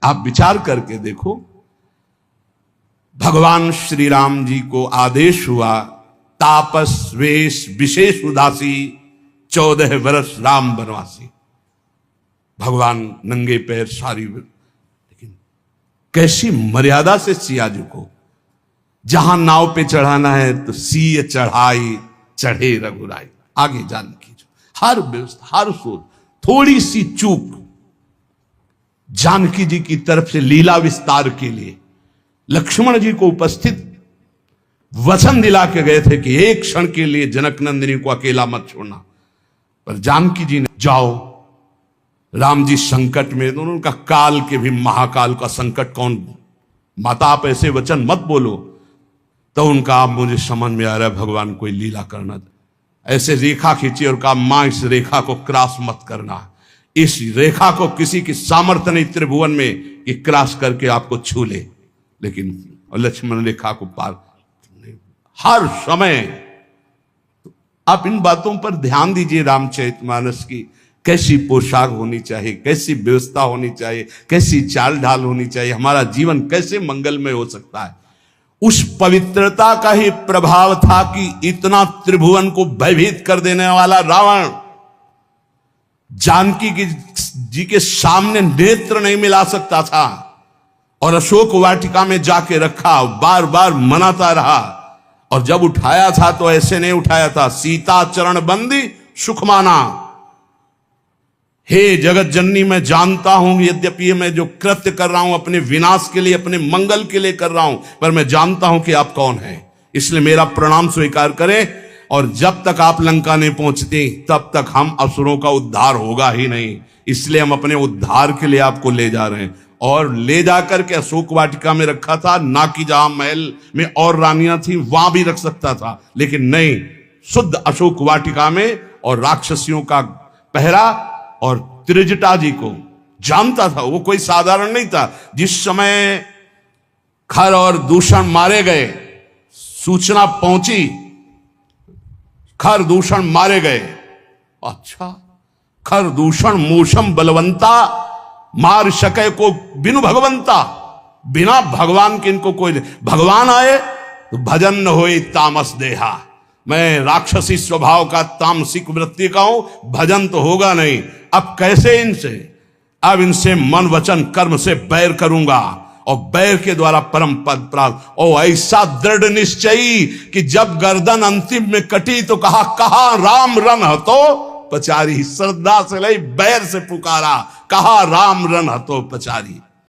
आप विचार करके देखो, भगवान श्री राम जी को आदेश हुआ, तापस वेश विशेष उदासी 14 वर्ष राम वनवासी। भगवान नंगे पैर सारी, लेकिन कैसी मर्यादा से सिया जी को, जहां नाव पे चढ़ाना है तो सीय चढ़ाई चढ़े रघुराई। आगे जानकी जो हर व्यवस्था, हर सोच, थोड़ी सी चूक जानकी जी की तरफ से लीला विस्तार के लिए लक्ष्मण जी को उपस्थित वचन दिला के गए थे कि एक क्षण के लिए जनक नंदिनी को अकेला मत छोड़ना, पर जानकी जी ने जाओ, राम जी संकट में, तो उनका काल के भी महाकाल का संकट कौन, माता आप ऐसे वचन मत बोलो। तो उनका आप मुझे समझ में आ रहा है भगवान कोई लीला करना, ऐसे रेखा खींची और कहा मां इस रेखा को क्रॉस मत करना, इस रेखा को किसी की सामर्थ्य नहीं त्रिभुवन में कि क्रॉस करके आपको छू ले। लेकिन लक्ष्मण रेखा को पार हर समय। आप इन बातों पर ध्यान दीजिए, रामचरितमानस की कैसी पोशाक होनी चाहिए, कैसी व्यवस्था होनी चाहिए, कैसी चाल ढाल होनी चाहिए, हमारा जीवन कैसे मंगलमय हो सकता है। उस पवित्रता का ही प्रभाव था कि इतना त्रिभुवन को भयभीत कर देने वाला रावण जानकी जी के सामने नेत्र नहीं मिला सकता था, और अशोक वाटिका में जाके रखा, बार बार मनाता रहा, और जब उठाया था तो ऐसे नहीं उठाया था, सीता चरण बंदी सुख माना। हे जगत जननी, मैं जानता हूं यद्यपि मैं जो कृत्य कर रहा हूं अपने विनाश के लिए, अपने मंगल के लिए कर रहा हूं, पर मैं जानता हूं कि आप कौन हैं, इसलिए मेरा प्रणाम स्वीकार करें। और जब तक आप लंका नहीं पहुंचते तब तक हम असुरों का उद्धार होगा ही नहीं, इसलिए हम अपने उद्धार के लिए आपको ले जा रहे हैं। और ले जाकर के अशोक वाटिका में रखा था, ना कि जहां महल में और रानियां थी वहां भी रख सकता था, लेकिन नहीं, शुद्ध अशोक वाटिका में, और राक्षसियों का पहरा। और त्रिजटा जी को जानता था, वो कोई साधारण नहीं था। जिस समय खर और दूषण मारे गए, सूचना पहुंची खर दूषण मारे गए, अच्छा खर दूषण मूषम बलवंता मार सके को बिनु भगवंता, बिना भगवान के इनको कोई, भगवान आए तो भजन न होए तामस देहा। मैं राक्षसी स्वभाव का, तामसिक वृत्ति का हूं, भजन तो होगा नहीं। अब कैसे इनसे, अब इनसे मन वचन कर्म से बैर करूंगा, और बैर के द्वारा परम पद प्राप्त। और ऐसा दृढ़ निश्चयी कि जब गर्दन अंतिम में कटी तो कहा राम रन हतो पचारी, श्रद्धा से लई बैर से पुकारा, कहा राम रन हतो पचारी।